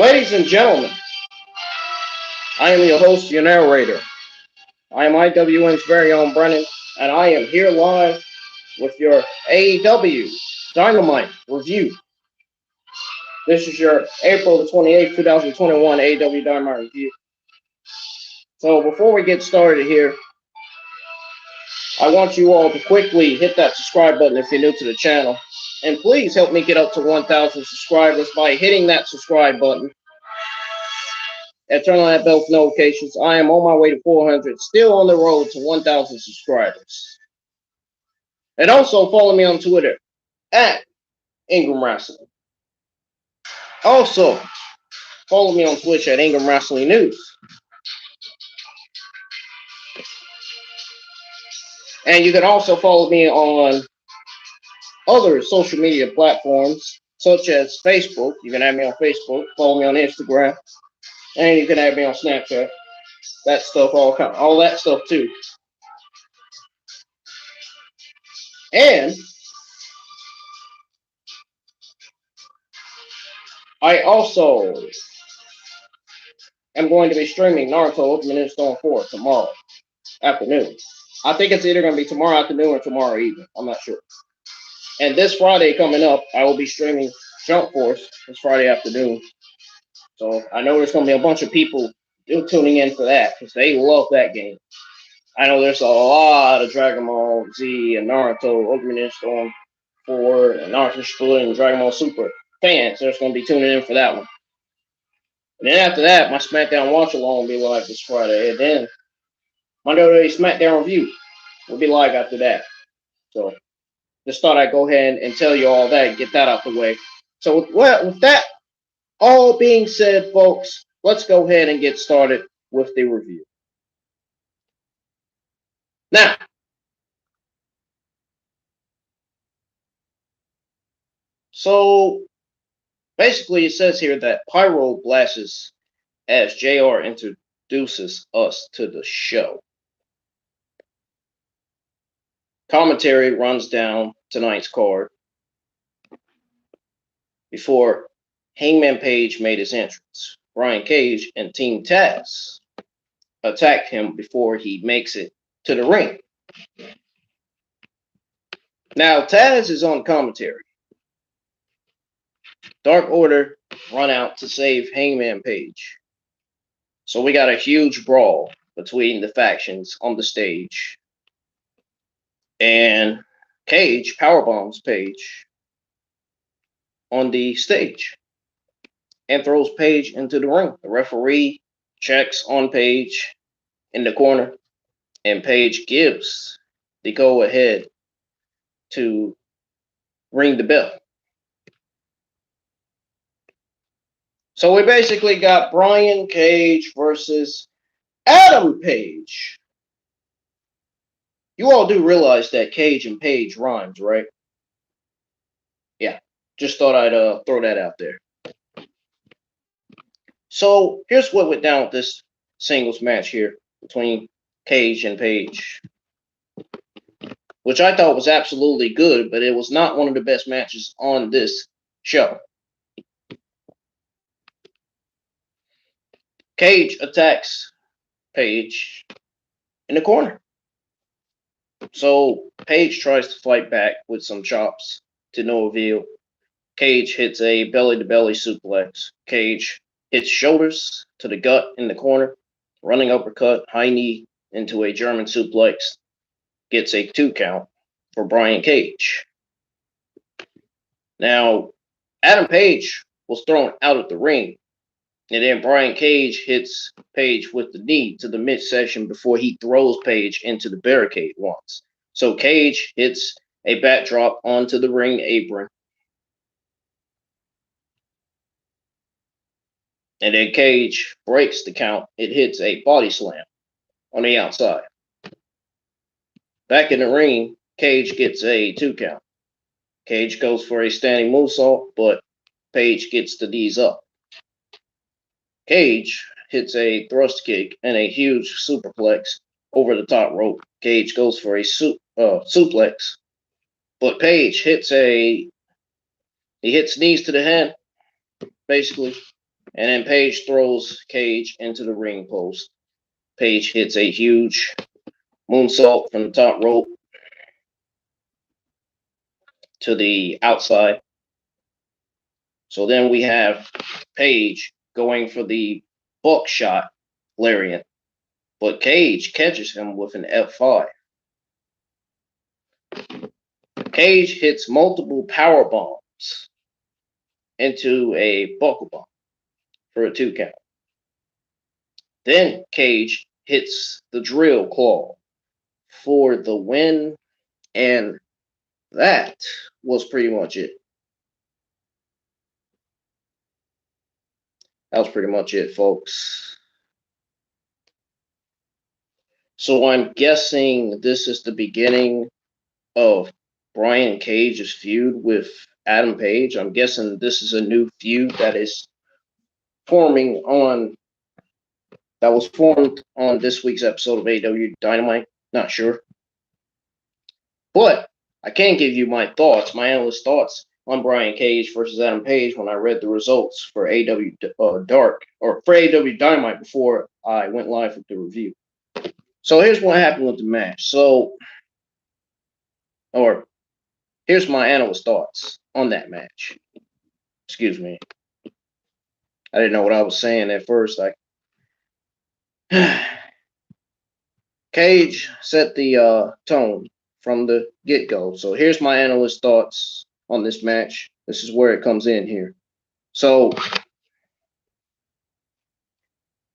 Ladies and gentlemen, I am your host, your narrator. I am IWN's very own Brennan, and I am here live with your AEW Dynamite review. This is your April the 28th, 2021 AEW Dynamite review. So before we get started here, I want you all to quickly hit that subscribe button if you're new to the channel. And please help me get up to 1,000 subscribers by hitting that subscribe button. And turn on that bell for notifications. I am on my way to 400, still on the road to 1,000 subscribers. And also follow me on Twitter at Ingram Wrestling. Also, follow me on Twitch at Ingram Wrestling News. And you can also follow me on other social media platforms, such as Facebook. You can add me on Facebook, follow me on Instagram, and you can add me on Snapchat. That stuff, all that stuff too. And I also am going to be streaming Naruto Ultimate Storm 4 tomorrow afternoon. I think it's either going to be tomorrow afternoon or tomorrow evening. I'm not sure. And this Friday coming up, I will be streaming Jump Force this Friday afternoon. So I know there's going to be a bunch of people tuning in for that because they love that game. I know there's a lot of Dragon Ball Z and Naruto Ultimate Storm 4 and Naruto Shippuden and Dragon Ball Super fans. There's going to be tuning in for that one. And then after that, my SmackDown Watch Along will be live this Friday. And then my WWE SmackDown Review will be live after that. So just thought I'd go ahead and tell you all that and get that out the way. So with that all being said, folks, let's go ahead and get started with the review. Now, so basically it says here that Pyro blasts as JR introduces us to the show. Commentary runs down tonight's card before Hangman Page made his entrance. Brian Cage and Team Taz attacked him before he makes it to the ring. Now, Taz is on commentary. Dark Order run out to save Hangman Page. So we got a huge brawl between the factions on the stage. And Cage powerbombs Page on the stage and throws Page into the ring. The referee checks on Page in the corner, and Page gives the go-ahead to ring the bell. So we basically got Brian Cage versus Adam Page. You all do realize that Cage and Page rhymes, right? Yeah, just thought I'd throw that out there. So here's what went down with this singles match here between Cage and Page, which I thought was absolutely good, but it was not one of the best matches on this show. Cage attacks Page in the corner. So Page tries to fight back with some chops to no avail. Cage hits a belly-to-belly suplex. Cage hits shoulders to the gut in the corner. Running uppercut, high knee into a German suplex. Gets a 2 count for Brian Cage. Now, Adam Page was thrown out of the ring. And then Brian Cage hits Page with the knee to the midsection before he throws Page into the barricade once. So Cage hits a backdrop onto the ring apron. And then Cage breaks the count. It hits a body slam on the outside. Back in the ring, Cage gets a 2 count. Cage goes for a standing moonsault, but Page gets the knees up. Cage hits a thrust kick and a huge superplex over the top rope. Cage goes for a suplex, but Page hits knees to the head, basically, And then Page throws Cage into the ring post. Page hits a huge moonsault from the top rope to the outside. So then we have Page going for the buckshot lariat, but Cage catches him with an F5. Cage hits multiple power bombs into a buckle bomb for a 2 count. Then Cage hits the drill claw for the win, and that was pretty much it. That was pretty much it, folks. So I'm guessing this is the beginning of Brian Cage's feud with Adam Page. I'm guessing this is a new feud that is was formed on this week's episode of AEW Dynamite. Not sure. But I can give you my thoughts, my analyst thoughts on Brian Cage versus Adam Page when I read the results for AEW for AEW Dynamite before I went live with the review. So here's what happened with the match. Here's my analyst thoughts on that match. Excuse me. I didn't know what I was saying at first. Cage set the tone from the get-go. So here's my analyst thoughts on this match. This is where it comes in here. So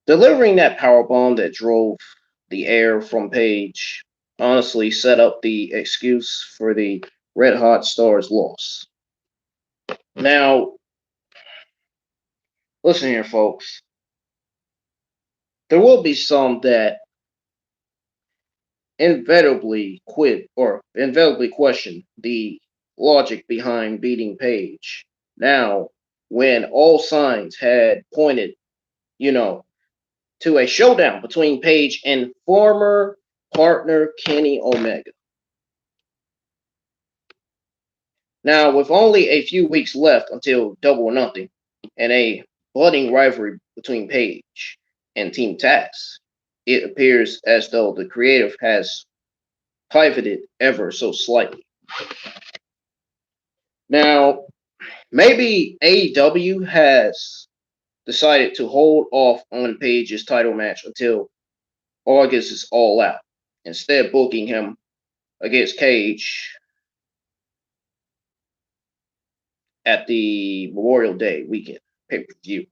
delivering that powerbomb that drove the air from Page honestly set up the excuse for the Red Hot Stars loss. Now, listen here, folks. There will be some that inevitably question the logic behind beating Page. Now, when all signs had pointed, to a showdown between Page and former partner Kenny Omega. Now, with only a few weeks left until Double or Nothing and a budding rivalry between Page and Team Taz, it appears as though the creative has pivoted ever so slightly. Now, maybe AEW has decided to hold off on Page's title match until August is All Out, instead booking him against Cage at the Memorial Day weekend pay-per-view.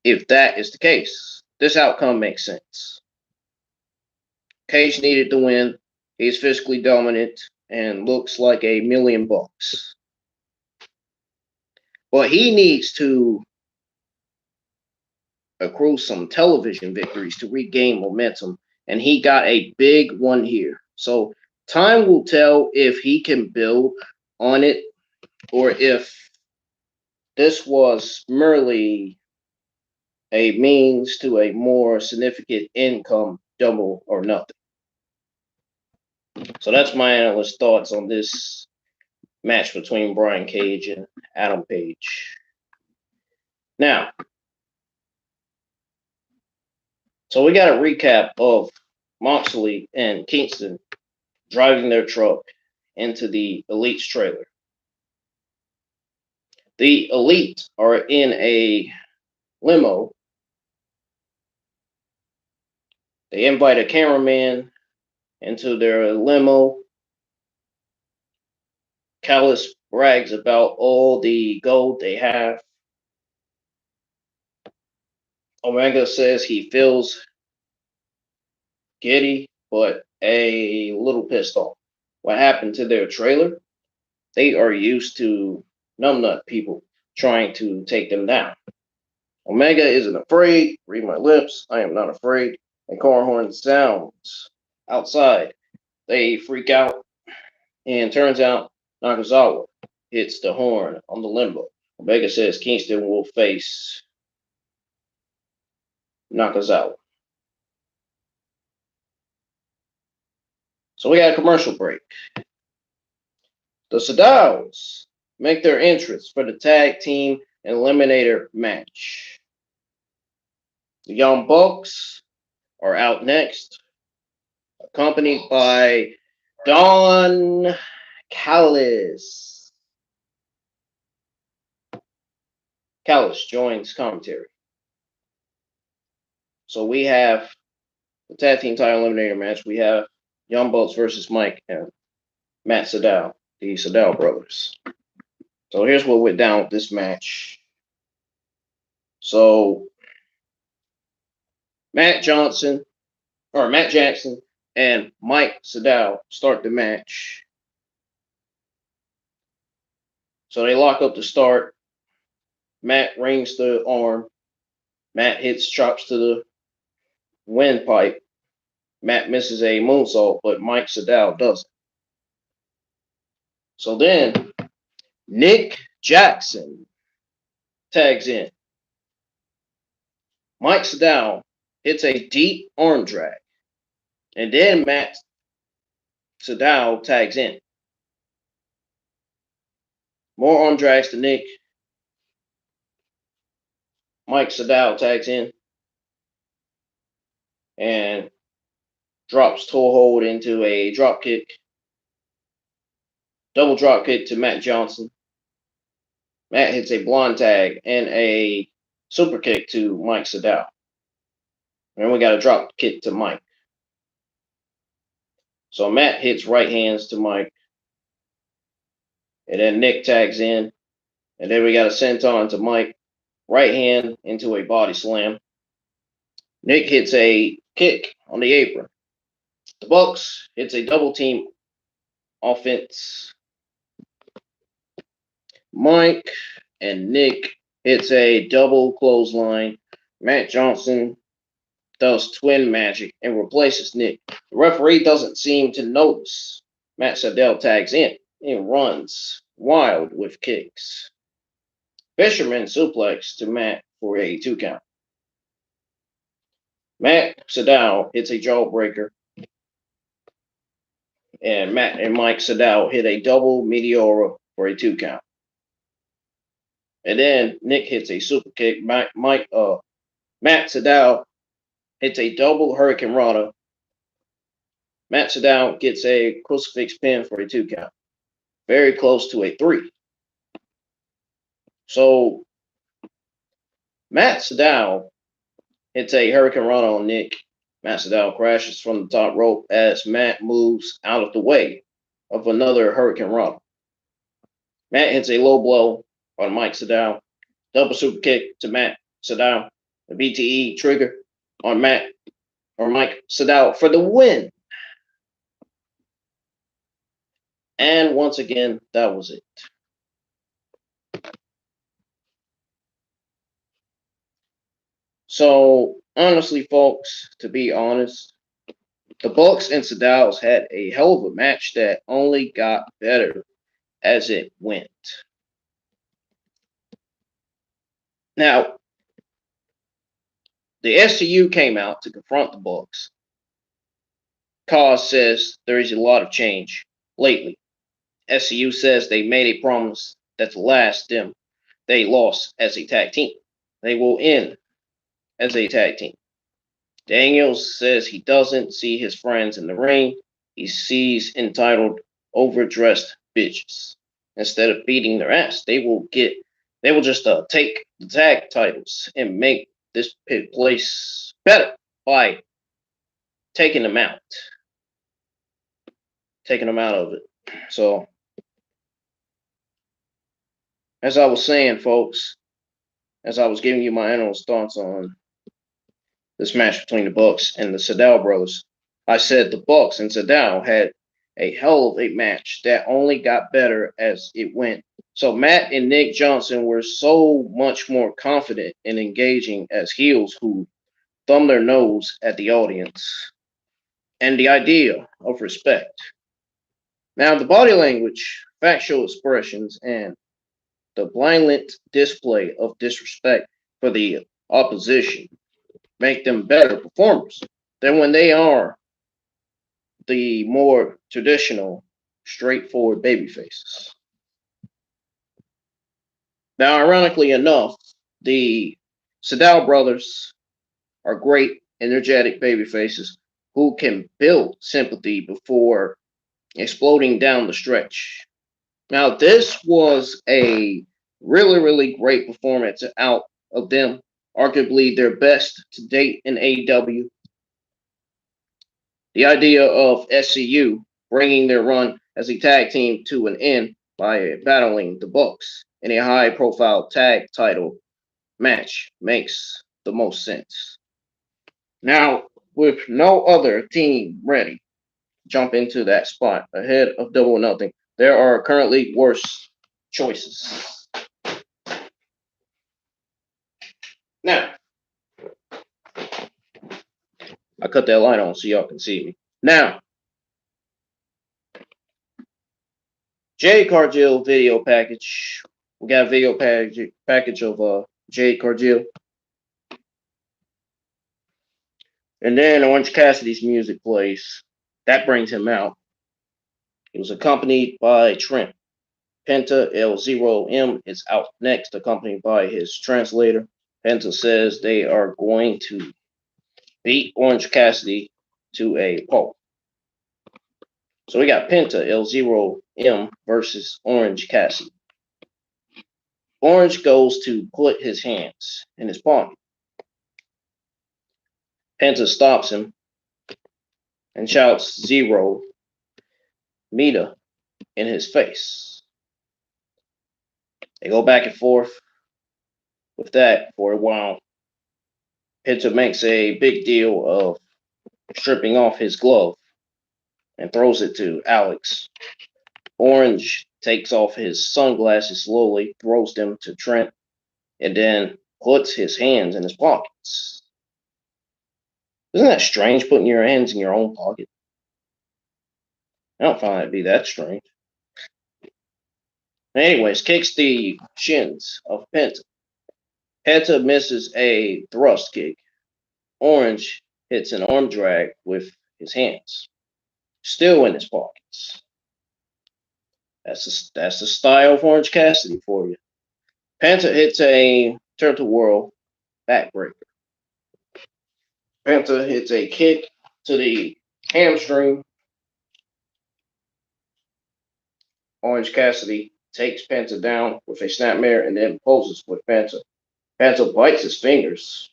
If that is the case, this outcome makes sense. Cage needed the win. He's physically dominant and looks like $1 million. But he needs to accrue some television victories to regain momentum, and he got a big one here. So time will tell if he can build on it or if this was merely a means to a more significant income, Double or Nothing. So that's my analyst thoughts on this match between Brian Cage and Adam Page. Now, so we got a recap of Moxley and Kingston driving their truck into the Elite's trailer. The Elite are in a limo. They invite a cameraman into their limo. Callis brags about all the gold they have. Omega says he feels giddy, but a little pissed off. What happened to their trailer? They are used to numbnut people trying to take them down. Omega isn't afraid. Read my lips. I am not afraid. A car horn sounds outside. They freak out, and turns out Nakazawa hits the horn on the limo. Omega says Kingston will face Nakazawa. So we got a commercial break. The Sydals make their entrance for the tag team Eliminator match. The Young Bucks are out next, accompanied by Don Callis. Callis joins commentary. So we have the tag team title eliminator match. We have Young Bucks versus Mike and Matt Sydal, the Sydal brothers. So here's what went down with this match. So Matt Jackson and Mike Sydal start the match. So they lock up to start. Matt rings the arm. Matt hits chops to the windpipe. Matt misses a moonsault, but Mike Sydal doesn't. So then Nick Jackson tags in. Mike Sydal hits a deep arm drag. And then Matt Sydal tags in. More arm drags to Nick. Mike Sydal tags in and drops toe hold into a drop kick. Double drop kick to Matt Johnson. Matt hits a blonde tag and a super kick to Mike Sydal. And we got a drop kick to Mike. So Matt hits right hands to Mike. And then Nick tags in. And then we got a senton to Mike. Right hand into a body slam. Nick hits a kick on the apron. The Bucks hits a double team offense. Mike and Nick hits a double clothesline. Matt Johnson does twin magic and replaces Nick. The referee doesn't seem to notice. Matt Sydal tags in and runs wild with kicks. Fisherman suplex to Matt for a 2 count. Matt Sydal hits a jawbreaker. And Matt and Mike Sydal hit a double meteora for a 2 count. And then Nick hits a super kick. Matt Sydal hits a double Hurricane Rana. Matt Sydal gets a crucifix pin for a 2 count. Very close to a 3. So Matt Sydal hits a Hurricane Rana on Nick. Matt Sydal crashes from the top rope as Matt moves out of the way of another Hurricane Rana. Matt hits a low blow on Mike Sydal. Double super kick to Matt Sydal. A BTE trigger on Mike Sydal for the win. And once again, that was it. So, honestly, folks, to be honest, the Bucks and Sydals had a hell of a match that only got better as it went. Now, the SCU came out to confront the Bucks. Cause says there is a lot of change lately. SCU says they made a promise that the last them they lost as a tag team. They will end as a tag team. Daniels says he doesn't see his friends in the ring. He sees entitled, overdressed bitches. Instead of beating their ass, they will just take the tag titles and make this place better by taking them out of it. So, as I was saying, folks, as I was giving you my analyst thoughts on this match between the Bucks and the Sydal brothers, I said the Bucks and Sydal had a hell of a match that only got better as it went. So Matt and Nick Johnson were so much more confident in engaging as heels who thumb their nose at the audience and the idea of respect. Now, the body language, facial expressions, and the blatant display of disrespect for the opposition make them better performers than when they are the more traditional, straightforward baby faces. Now, ironically enough, the Sydal brothers are great, energetic baby faces who can build sympathy before exploding down the stretch. Now, this was a really, really great performance out of them. Arguably their best to date in AEW. The idea of SCU bringing their run as a tag team to an end by battling the Bucks in a high profile tag title match makes the most sense. Now, with no other team ready, jump into that spot ahead of Double or Nothing, there are currently worse choices. Now, I cut that light on so y'all can see me. Now, Jade Cargill video package. We got a video package of Jade Cargill. And then Orange Cassidy's music plays. That brings him out. He was accompanied by Trent. Penta L0M is out next, accompanied by his translator. Penta says they are going to beat Orange Cassidy to a pulp. So we got Penta L0M versus Orange Cassidy. Orange goes to put his hands in his pocket. Penta stops him and shouts Zero Mita in his face. They go back and forth with that for a while. Penta makes a big deal of stripping off his glove and throws it to Alex. Orange takes off his sunglasses slowly, throws them to Trent, and then puts his hands in his pockets. Isn't that strange, putting your hands in your own pocket? I don't find it to be that strange. Anyways, kicks the shins of Penta. Penta misses a thrust kick. Orange hits an arm drag with his hands, still in his pockets. That's the style of Orange Cassidy for you. Penta hits a turtle whirl backbreaker. Penta hits a kick to the hamstring. Orange Cassidy takes Penta down with a snapmare and then poses with Penta. Penta bites his fingers,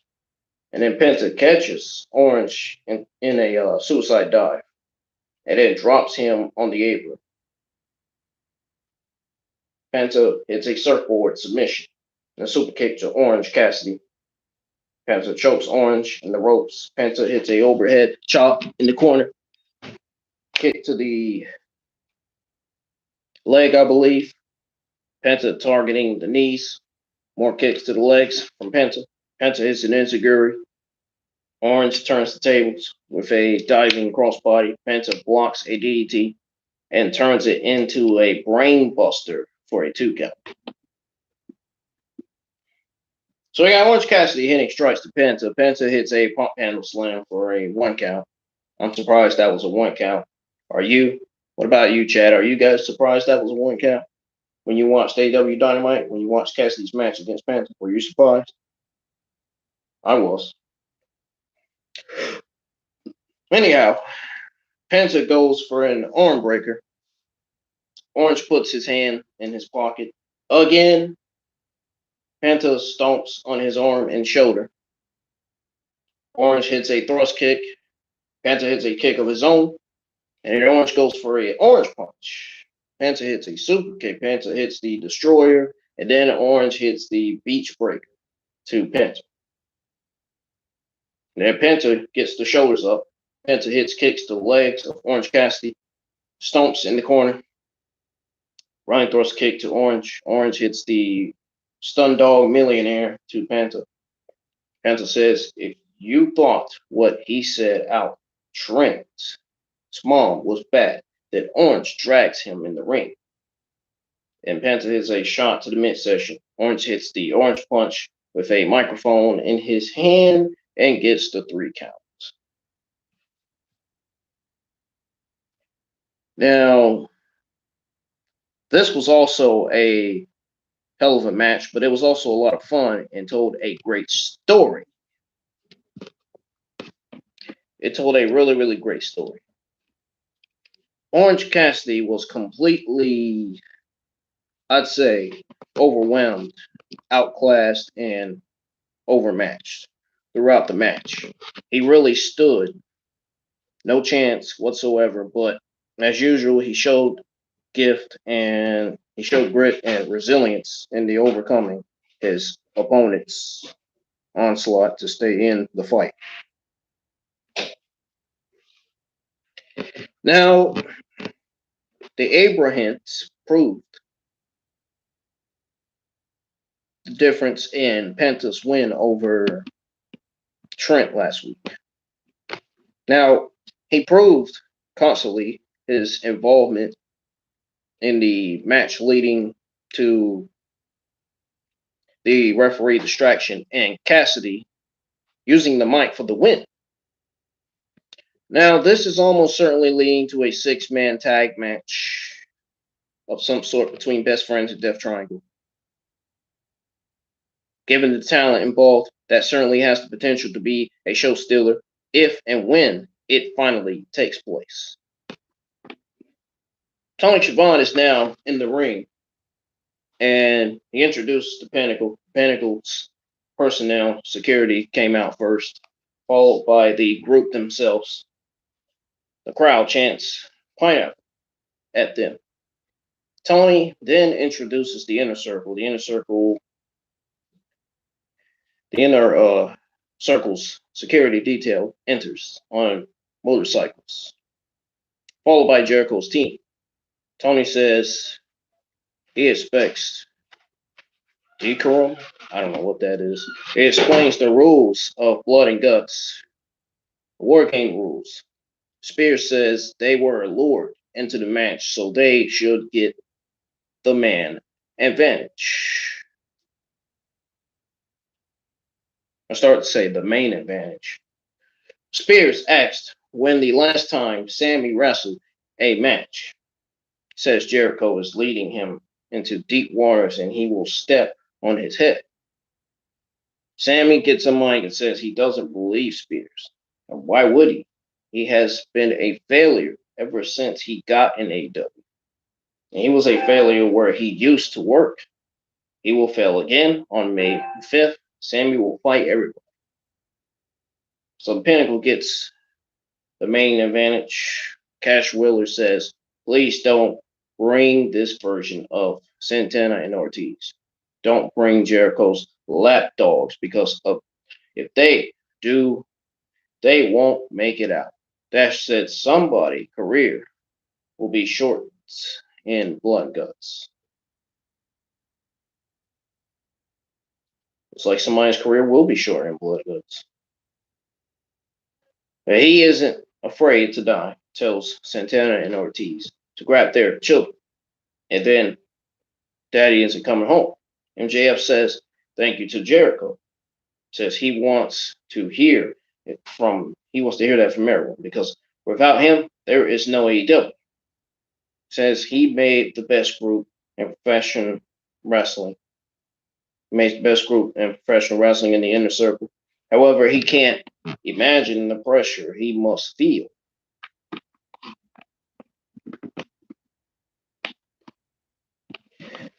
and then Penta catches Orange in a suicide dive, and then drops him on the apron. Penta hits a surfboard submission and a super kick to Orange Cassidy. Penta chokes Orange in the ropes. Penta hits a overhead chop in the corner. Kick to the leg, I believe. Penta targeting the knees. More kicks to the legs from Penta. Penta hits an enziguri. Orange turns the tables with a diving crossbody. Penta blocks a DDT and turns it into a brain buster for a 2 count. So we got Orange Cassidy hitting strikes to Penta. Penta hits a pump handle slam for a 1 count. I'm surprised that was a 1 count. Are you? What about you, Chad? Are you guys surprised that was a 1 count? When you watched AEW Dynamite, when you watched Cassidy's match against Penta, were you surprised? I was. Anyhow, Penta goes for an arm breaker. Orange puts his hand in his pocket. Again, Penta stomps on his arm and shoulder. Orange hits a thrust kick. Penta hits a kick of his own. And then Orange goes for an orange punch. Penta hits a super kick. Penta hits the destroyer. And then Orange hits the beach breaker to Penta. And then Penta gets the shoulders up. Penta hits kicks to the legs of Orange Cassidy. Stomps in the corner. Running thrust kick to Orange. Orange hits the stun dog millionaire to Penta. Penta says, if you thought what he said out Trent's mom was bad, then Orange drags him in the ring. And Penta hits a shot to the midsection. Orange hits the orange punch with a microphone in his hand and gets the 3 count. Now, this was also a hell of a match, but it was also a lot of fun and told a great story. It told a really, really great story. Orange Cassidy was completely, I'd say, overwhelmed, outclassed, and overmatched throughout the match. He really stood no chance whatsoever, but as usual, he showed gift and he showed grit and resilience in the overcoming his opponent's onslaught to stay in the fight. Now, the Abrahams proved the difference in Penta's win over Trent last week. Now, he proved constantly his involvement in the match leading to the referee distraction and Cassidy using the mic for the win. Now, this is almost certainly leading to a six-man tag match of some sort between Best Friends and Death Triangle. Given the talent involved, that certainly has the potential to be a show stealer if and when it finally takes place. Tony Schiavone is now in the ring, and he introduces the Pinnacle. Pinnacle's personnel, security came out first, followed by the group themselves. The crowd chants pineapple at them. Tony then introduces the inner circle. The inner circle's security detail enters on motorcycles, followed by Jericho's team. Tony says he expects decorum. I don't know what that is. He explains the rules of blood and guts, War Game rules. Spears says they were lured into the match, so they should get the man advantage. I start to say the main advantage. Spears asked when the last time Sammy wrestled a match. Says Jericho is leading him into deep waters and he will step on his head. Sammy gets a mic and says he doesn't believe Spears. And why would he? He has been a failure ever since he got in AEW. And he was a failure where he used to work. He will fail again on May 5th. Sammy will fight everybody. So the Pinnacle gets the main advantage. Cash Wheeler says, please don't bring this version of Santana and Ortiz. Don't bring Jericho's lapdogs because if they do, they won't make it out. Dash said somebody's career will be shortened in blood and guts. It's like somebody's career will be short in blood and guts. But he isn't afraid to die, tells Santana and Ortiz to grab their children. And then Daddy isn't coming home. MJF says thank you to Jericho. Says he wants to hear that from everyone because without him, there is no AEW. Says he made the best group in professional wrestling. He made the best group in professional wrestling in the inner circle. However, he can't imagine the pressure he must feel.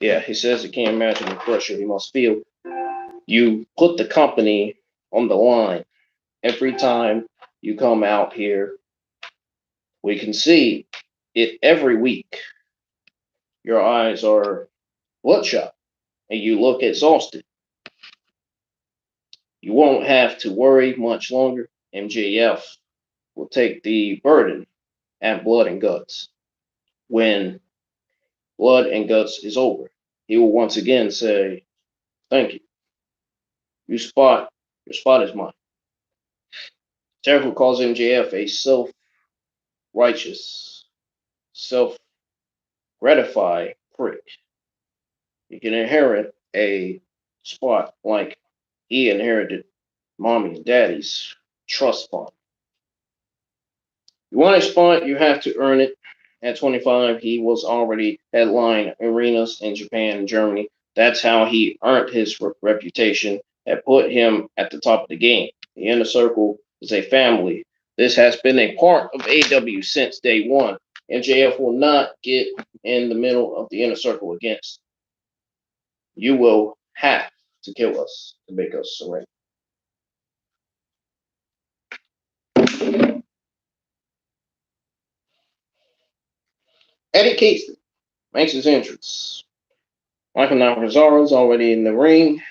Yeah, he says he can't imagine the pressure he must feel. You put the company on the line every time you come out here. We can see it every week. Your eyes are bloodshot and you look exhausted. You won't have to worry much longer. MJF will take the burden at Blood and Guts. When Blood and Guts is over, he will once again say, thank you. Your spot is mine. Jericho calls MJF a self-righteous, self-gratified prick. You can inherit a spot like he inherited mommy and daddy's trust fund. You want a spot, you have to earn it. At 25, he was already headlining arenas in Japan and Germany, That's how he earned his reputation and put him at the top of the game. The Inner Circle is a family. This has been a part of AEW since day one. MJF will not get in the middle of the Inner Circle against. You will have to kill us to make us surrender. Eddie Kingston makes his entrance. Michael Nakazawa is already in the ring.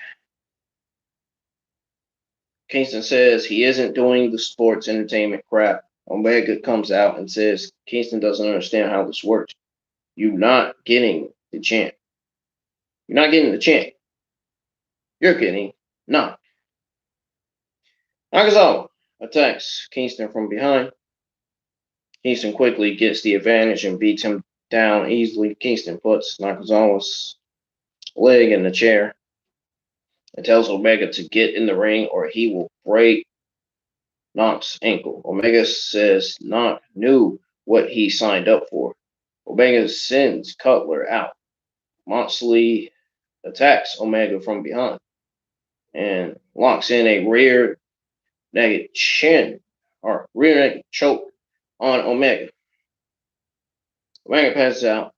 Kingston says he isn't doing the sports entertainment crap. Omega comes out and says Kingston doesn't understand how this works. You're not getting the chant. You're not getting the chant. You're getting knocked. Nakazawa attacks Kingston from behind. Kingston quickly gets the advantage and beats him down easily. Kingston puts Nakazawa's leg in the chair and tells Omega to get in the ring or he will break Knox's ankle. Omega says Knox knew what he signed up for. Omega sends Cutler out. Moxley attacks Omega from behind and locks in a rear naked choke on Omega. Omega passes out.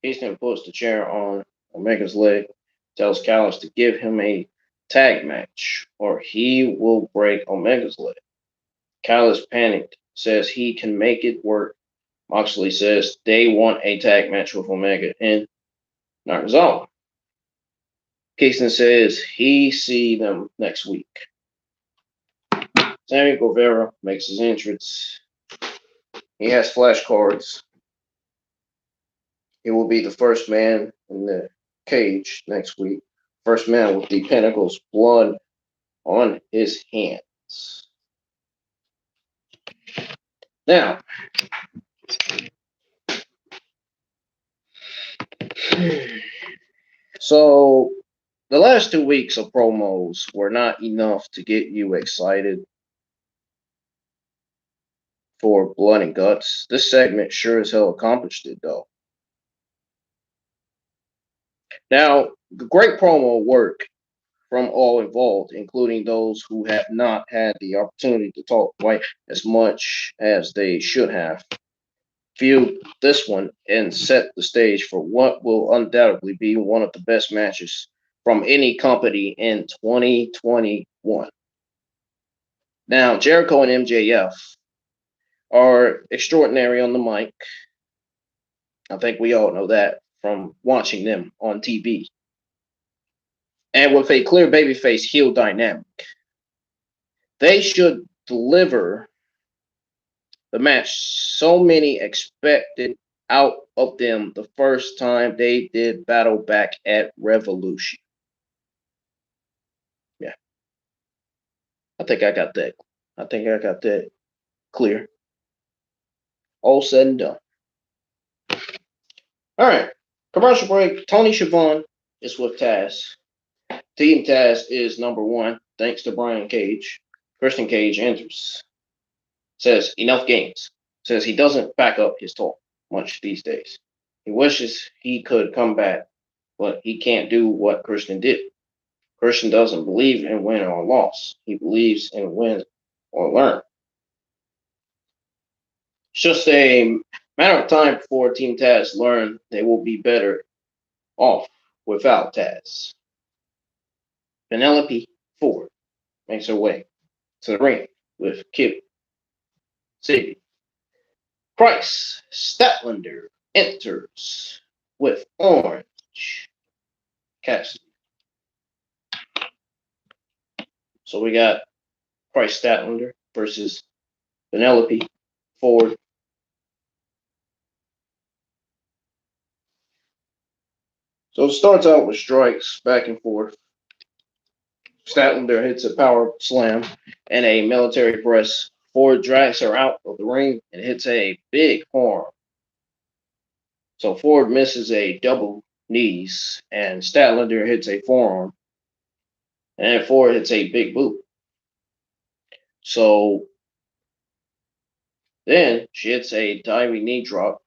Kingston puts the chair on Omega's leg, tells Callis to give him a tag match or he will break Omega's leg. Callis panicked, says he can make it work. Moxley says they want a tag match with Omega and Nakazawa. Kingston says he see them next week. Sammy Guevara makes his entrance. He has flashcards. He will be the first man in the cage next week. First man with the Pentacle's blood on his hands. Now, so the last 2 weeks of promos were not enough to get you excited for Blood and Guts. This segment sure as hell accomplished it, though. Now, great promo work from all involved, including those who have not had the opportunity to talk quite as much as they should have. Viewed this one and set the stage for what will undoubtedly be one of the best matches from any company in 2021. Now, Jericho and MJF are extraordinary on the mic. I think we all know that from watching them on TV. And with a clear babyface heel dynamic, they should deliver the match so many expected out of them the first time they did battle back at Revolution. Yeah. I think I got that clear. All said and done. All right. Commercial break. Tony Schiavone is with Taz. Team Taz is number one, thanks to Brian Cage. Christian Cage enters. Says enough games. Says he doesn't back up his talk much these days. He wishes he could come back, but he can't do what Christian did. Christian doesn't believe in win or loss. He believes in win or learn. It's just a matter of time before Team Taz learn they will be better off without Taz. Penelope Ford makes her way to the ring with Kip City. Kris Statlander enters with Orange Cassidy. So we got Kris Statlander versus Penelope Ford. So it starts out with strikes back and forth. Statlander hits a power slam and a military press. Ford drags her out of the ring and hits a big forearm. So Ford misses a double knees and Statlander hits a forearm. And Ford hits a big boot. So then she hits a diving knee drop.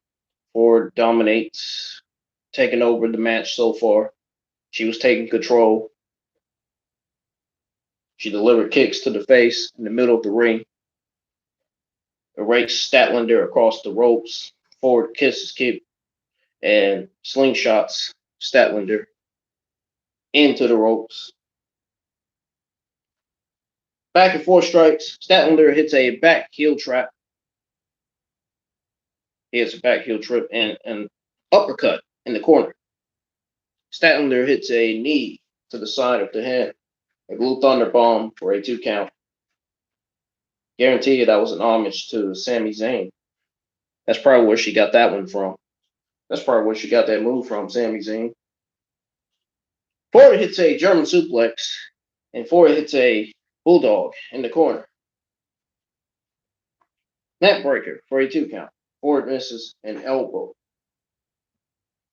Ford dominates, taking over the match so far. She was taking control. She delivered kicks to the face in the middle of the ring. Erased Statlander across the ropes. Forward kisses kick and slingshots Statlander into the ropes. Back and forth strikes. Statlander hits a back heel trap. He hits a back heel trip and an uppercut in the corner. Statlander hits a knee to the side of the head. A blue thunder bomb for a 2 count. Guarantee you that was an homage to Sami Zayn. That's probably where she got that one from. That's probably where she got that move from, Sami Zayn. Ford hits a German suplex, and Ford hits a bulldog in the corner. Net breaker for a 2 count. Ford misses an elbow.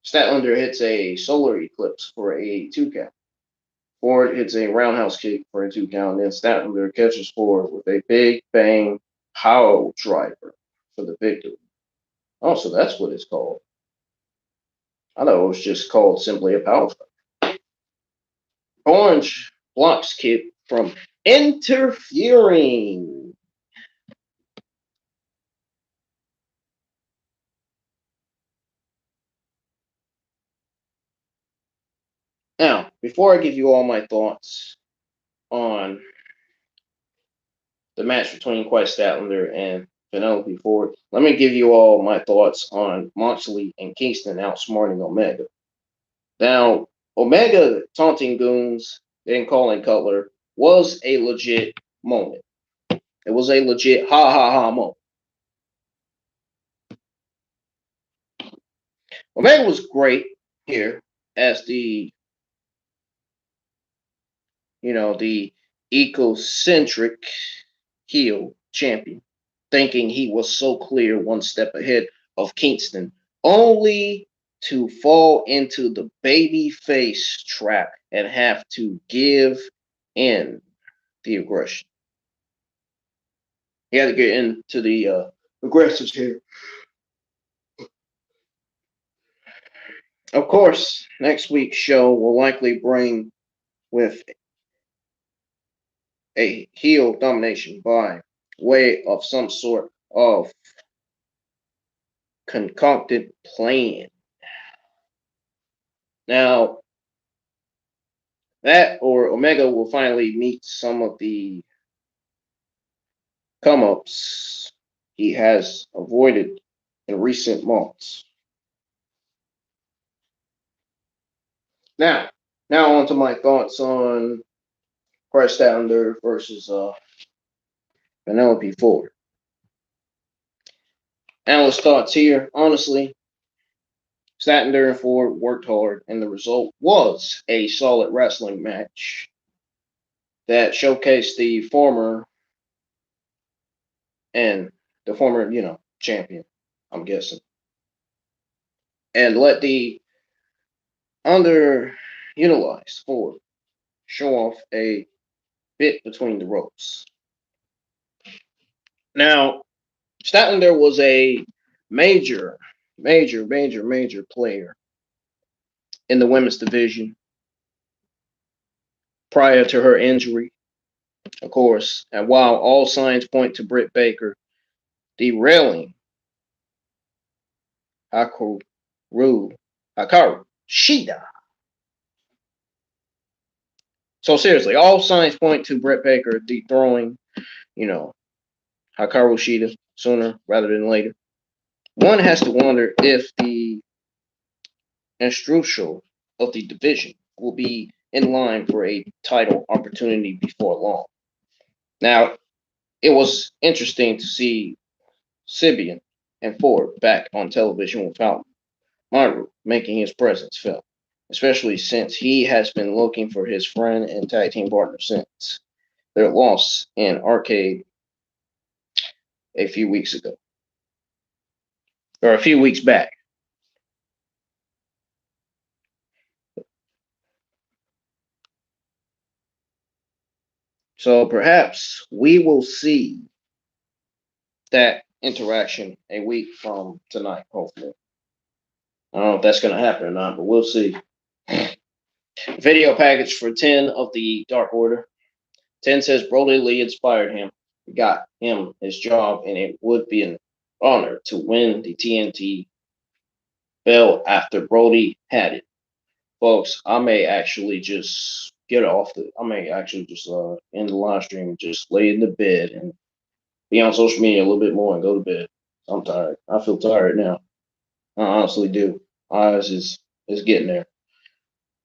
Statlander hits a solar eclipse for a 2 count. Ford hits a roundhouse kick for a 2 count. Then Statlander catches Ford with a big bang power driver for the victory. Oh, so that's what it's called. I thought it was just called simply a power driver. Orange blocks kick from interfering. Now, before I give you all my thoughts on the match between Quite Statlander and Penelope Ford, let me give you all my thoughts on Moxley and Kingston outsmarting Omega. Now, Omega taunting Goons and calling Cutler was a legit moment. It was a legit ha ha ha moment. Omega was great here as the ecocentric heel champion, thinking he was so clear one step ahead of Kingston, only to fall into the baby face trap and have to give in the aggression. He had to get into the aggressives here. Of course, next week's show will likely bring with a heel domination by way of some sort of concocted plan. Now, that or Omega will finally meet some of the come-ups he has avoided in recent months. Now on to my thoughts on Kris Statlander versus Penelope Ford. Analyst thoughts here. Honestly, Statlander and Ford worked hard, and the result was a solid wrestling match that showcased the former champion, I'm guessing, and let the underutilized Ford show off a bit between the ropes. Now, Statlander was a major player in the women's division prior to her injury, of course, and while all signs point to Britt Baker derailing Hikaru Shida. So seriously, all signs point to Britt Baker dethroning, Hikaru Shida sooner rather than later. One has to wonder if the Estrusho of the division will be in line for a title opportunity before long. Now, it was interesting to see Sibian and Ford back on television without Maru making his presence felt, especially since he has been looking for his friend and tag team partner since their loss in Arcade a few weeks ago, or a few weeks back. So perhaps we will see that interaction a week from tonight, hopefully. I don't know if that's going to happen or not, but we'll see. Video package for 10 of the Dark Order. 10 says Brody Lee inspired him, got him his job, and it would be an honor to win the TNT belt after Brody had it. Folks, I may actually just I may actually just end the live stream and just lay in the bed and be on social media a little bit more and go to bed. I'm tired. I feel tired now. I honestly do. Eyes is getting there.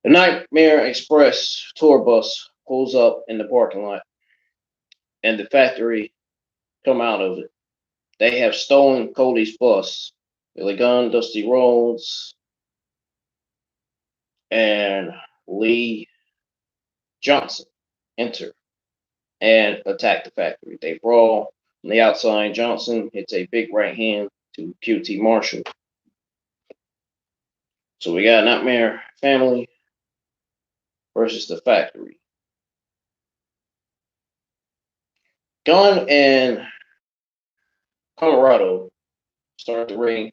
The Nightmare Express tour bus pulls up in the parking lot, and the factory come out of it. They have stolen Cody's bus. Billy Gunn, Dusty Rhodes, and Lee Johnson enter and attack the factory. They brawl on the outside. Johnson hits a big right hand to QT Marshall. So we got Nightmare Family versus the factory. Gunn and Comoroto start the ring.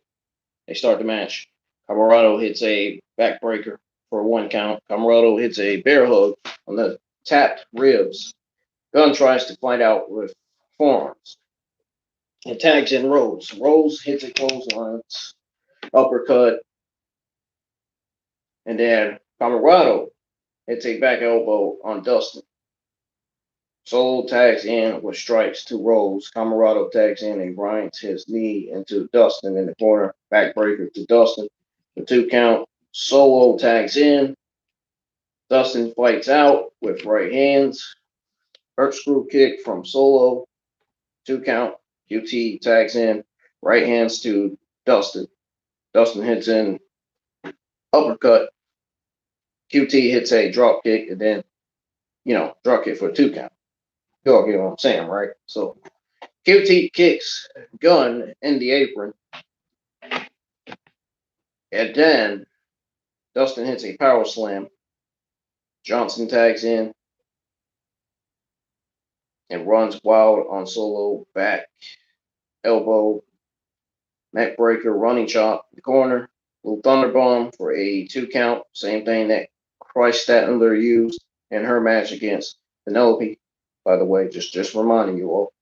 They start the match. Comoroto hits a backbreaker for 1 count. Comoroto hits a bear hug on the tapped ribs. Gunn tries to fight out with forearms. It tags in Rhodes. Rhodes hits a clothesline, uppercut, and then Comoroto hits a back elbow on Dustin. Solow tags in with strikes to Rhodes. Comoroto tags in and grinds his knee into Dustin in the corner. Backbreaker to Dustin. The 2 count. Solow tags in. Dustin fights out with right hands. Corkscrew kick from Solow. 2 count. QT tags in. Right hands to Dustin. Dustin hits in uppercut. QT hits a drop kick and then, drop kick for a 2 count. You all get what I'm saying, right? So QT kicks Gunn in the apron. And then Dustin hits a power slam. Johnson tags in and runs wild on Solow. Back elbow, neck breaker, running chop in the corner. Little thunderbomb for a 2 count. Same thing that Kris Statlander used in her match against Penelope. By the way, just reminding you all.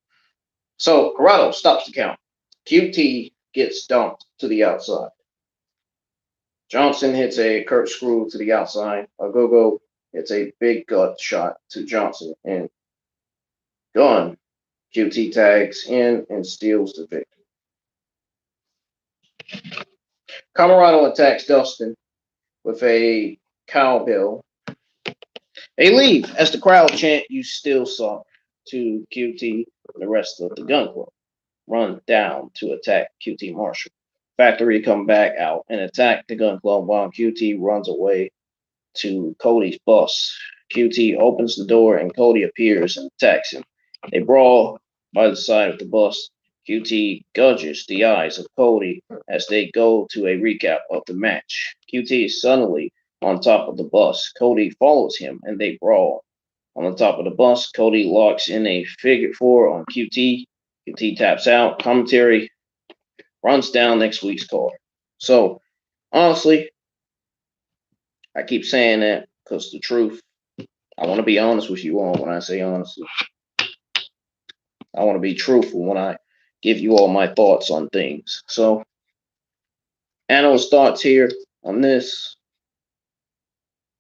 So Corrado stops the count. QT gets dumped to the outside. Johnson hits a corkscrew to the outside. Agogo hits a big gut shot to Johnson. And Gunn, QT tags in and steals the victory. Comoroto attacks Dustin with a cowbell. They leave as the crowd chant, "You still suck," to QT and the rest of the Gun Club. Run down to attack QT Marshall. Factory come back out and attack the Gun Club while QT runs away to Cody's bus. QT opens the door and Cody appears and attacks him. They brawl by the side of the bus. QT gouges the eyes of Cody as they go to a recap of the match. QT is suddenly on top of the bus. Cody follows him and they brawl. On the top of the bus, Cody locks in a figure 4 on QT. QT taps out. Commentary runs down next week's card. So, honestly, I keep saying that because the truth, I want to be honest with you all when I say honestly. I want to be truthful when I give you all my thoughts on things. So, analyst thoughts here on this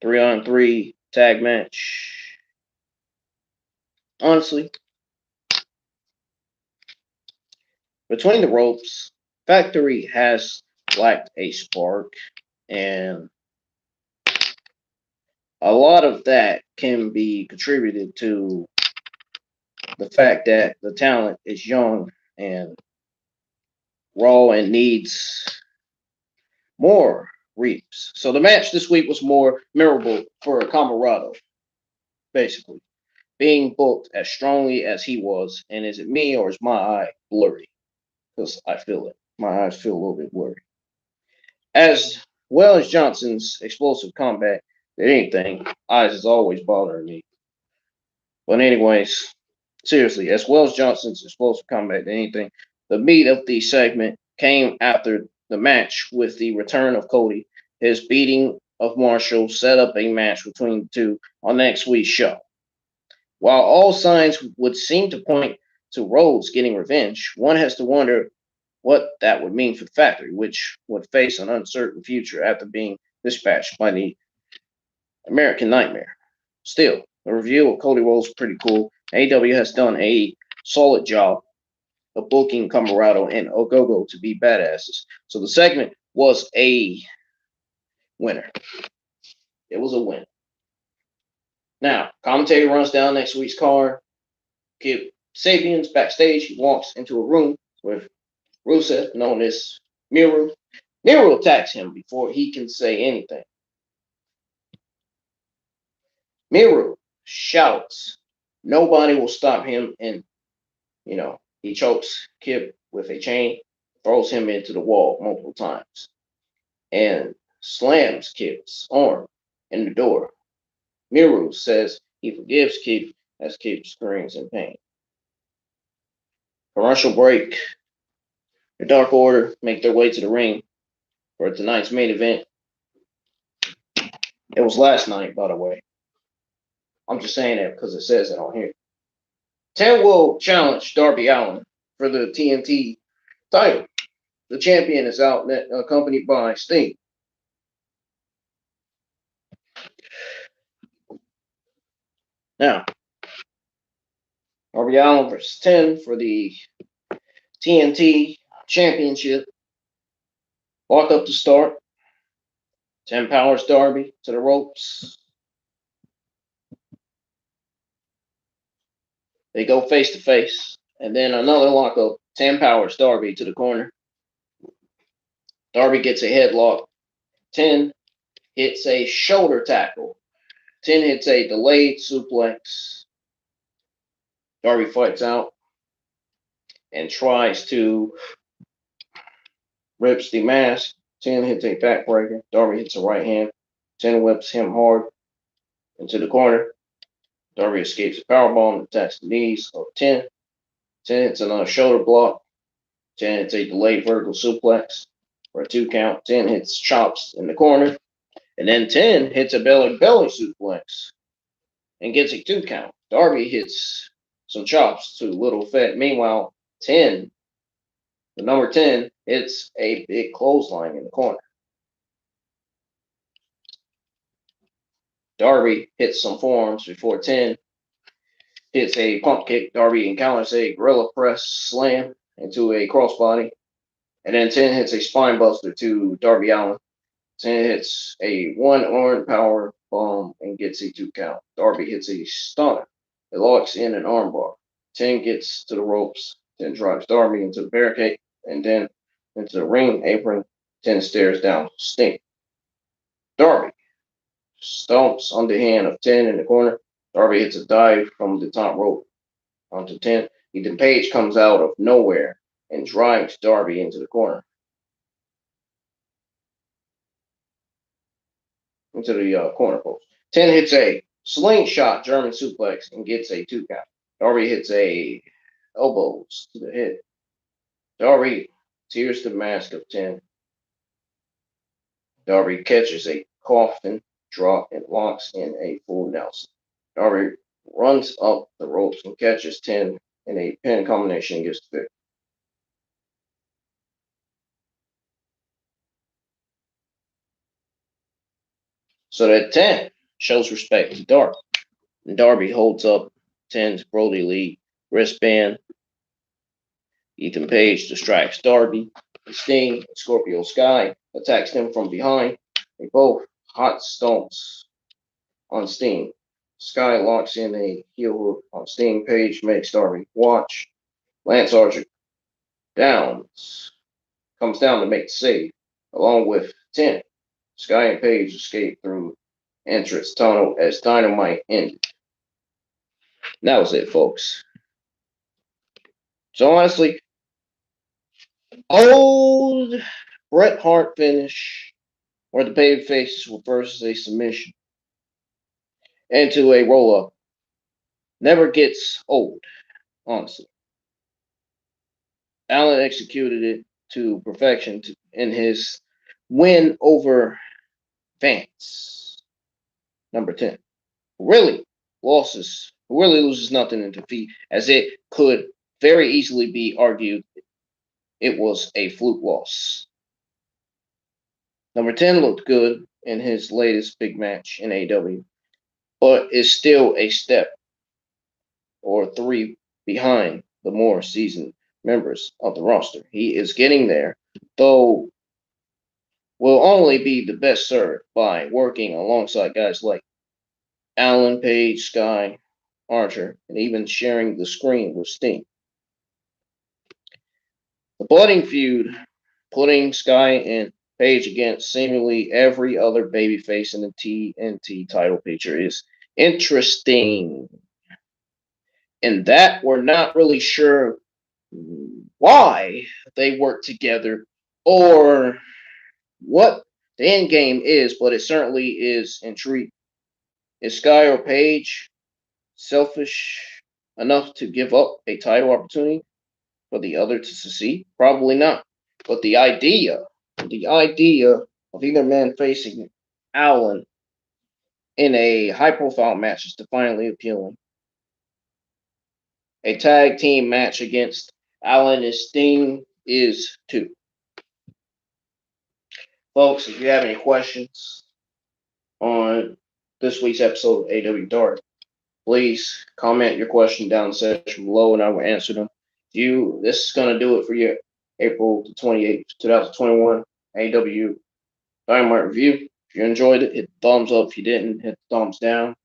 3-on-3 tag match. Honestly, between the ropes, Factory has lacked a spark, and a lot of that can be contributed to the fact that the talent is young and raw and needs more reaps. So the match this week was more memorable for Comoroto, basically. Being booked as strongly as he was, and is it me or is my eye blurry? Because I feel it. My eyes feel a little bit blurry. As well as Johnson's explosive combat, than anything, eyes is always bothering me. But anyways, seriously, as well as Johnson's explosive combat than anything, the meat of the segment came after the match with the return of Cody, his beating of Marshall set up a match between the two on next week's show. While all signs would seem to point to Rhodes getting revenge, one has to wonder what that would mean for the factory, which would face an uncertain future after being dispatched by the American Nightmare. Still, the review of Cody Rhodes is pretty cool. AEW has done a solid job of booking Comoroto and Ogogo to be badasses. So the segment was a winner. It was a win. Now, commentator runs down next week's card. Kip Sabian's backstage. He walks into a room with Rusev, known as Miru. Miru attacks him before he can say anything. Miru shouts, nobody will stop him, and, he chokes Kip with a chain, throws him into the wall multiple times, and slams Kip's arm in the door. Miru says he forgives Kip as Kip screams in pain. Commercial break. The Dark Order make their way to the ring for tonight's main event. It was last night, by the way. I'm just saying that because it says it on here. 10 will challenge Darby Allin for the TNT title. The champion is out, accompanied by Sting. Now, Darby Allin versus 10 for the TNT Championship. Walk up to start. 10 powers Darby to the ropes. They go face to face. And then another lockup. 10 powers Darby to the corner. Darby gets a headlock. 10 hits a shoulder tackle. 10 hits a delayed suplex. Darby fights out and tries to rips the mask. 10 hits a backbreaker. Darby hits a right hand. 10 whips him hard into the corner. Darby escapes a powerbomb and attacks the knees of 10. 10 hits another shoulder block. 10 hits a delayed vertical suplex for a 2 count. 10 hits chops in the corner. And then 10 hits a belly suplex and gets a 2 count. Darby hits some chops to Little Fat. Meanwhile, 10, the number 10, hits a big clothesline in the corner. Darby hits some forearms before 10 hits a pump kick. Darby encounters a gorilla press slam into a crossbody. And then 10 hits a spine buster to Darby Allin. 10 hits a one-arm power bomb and gets a 2 count. Darby hits a stunner. It locks in an armbar. 10 gets to the ropes. 10 drives Darby into the barricade and then into the ring apron. 10 stares down Sting. Darby stomps on the hand of 10 in the corner. Darby hits a dive from the top rope onto 10. Ethan Page comes out of nowhere and drives Darby into the corner. Into the corner post. 10 hits a slingshot German suplex and gets a 2 count. Darby hits a elbows to the head. Darby tears the mask of 10. Darby catches a coffin drop and locks in a full Nelson. Darby runs up the ropes and catches 10 in a pin combination and gets the victory. So that 10 shows respect to Darby. And Darby holds up 10's Brody Lee wristband. Ethan Page distracts Darby. Sting, Scorpio Sky, attacks him from behind. They both hot stomps on Sting. Sky locks in a heel hook on Sting. Page makes Darby watch. Lance Archer comes down to make the save, along with 10. Sky and Page escape through entrance tunnel as Dynamite ended. That was it, folks. So honestly, old Bret Hart finish where the baby faces were versus a submission into a roll-up never gets old, honestly. Allin executed it to perfection in his win over Vance, number 10. Really loses nothing in defeat, as it could very easily be argued it was a fluke loss. Number 10 looked good in his latest big match in AEW, but is still a step or three behind the more seasoned members of the roster. He is getting there, though will only be the best served by working alongside guys like Allin, Page, Sky, Archer, and even sharing the screen with Sting. The budding feud, putting Sky and Page against seemingly every other babyface in the TNT title picture, is interesting. In that we're not really sure why they work together or what the end game is, but it certainly is intriguing. Is Sky or Page selfish enough to give up a title opportunity for the other to succeed? Probably not. But the idea of either man facing Allin in a high-profile match is defiantly appealing. A tag team match against Allin and Sting is too. Folks, if you have any questions on this week's episode of AEW Dark, please comment your question down in the section below and I will answer them. This is going to do it for your April 28th, 2021 AEW Dynamite review. If you enjoyed it, hit the thumbs up. If you didn't, hit the thumbs down.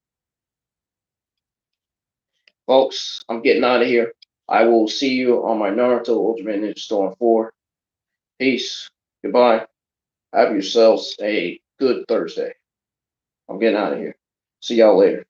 Folks, I'm getting out of here. I will see you on my Naruto Ultimate Ninja Storm 4. Peace. Goodbye. Have yourselves a good Thursday. I'm getting out of here. See y'all later.